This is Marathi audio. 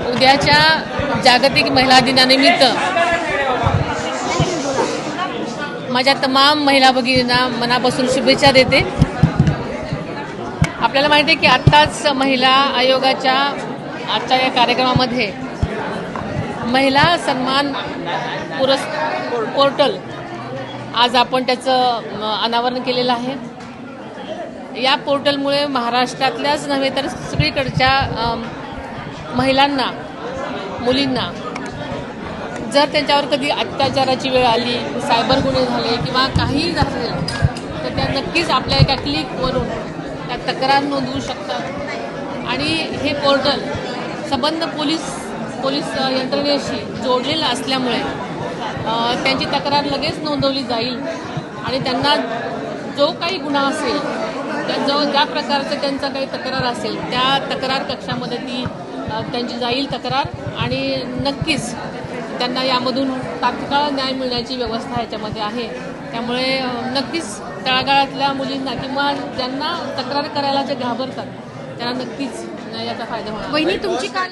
उद्याच्या जागतिक महिला दिनानिमित्त माझ्या तमाम महिला भगिनींना मनापासून शुभेच्छा देते। आपल्याला माहिती आहे की आत्ताच महिला आयोगाच्या आजच्या या कार्यक्रमामध्ये महिला सन्मान पोर्टल आज आपण त्याचं अनावरण केलेलं आहे। या पोर्टलमुळे महाराष्ट्रातल्याच नव्हे तर सगळीकडच्या महिलांना, मुलींना जर त्यांच्यावर कधी अत्याचाराची वेळ आली, सायबर गुन्हे झाले किंवा काहीही झालं तर त्या नक्कीच आपल्या एका क्लिकवरून त्या तक्रार नोंदवू शकतात। आणि हे पोर्टल संबंध पोलीस यंत्रणेशी जोडलेलं असल्यामुळे त्यांची तक्रार लगेच नोंदवली जाईल आणि त्यांना जो काही गुन्हा असेल, ज्या प्रकारचं त्यांचा काही तक्रार असेल त्या तक्रार कक्षामध्ये त्यांची जाईल तक्रार आणि नक्कीच त्यांना यामधून तात्काळ न्याय मिळण्याची व्यवस्था याच्यामध्ये आहे। त्यामुळे नक्कीच तळागाळातल्या मुलींना किंवा ज्यांना तक्रार करायला जे घाबरतात त्यांना नक्कीच याचा फायदा होणार। वहिनी तुमची काल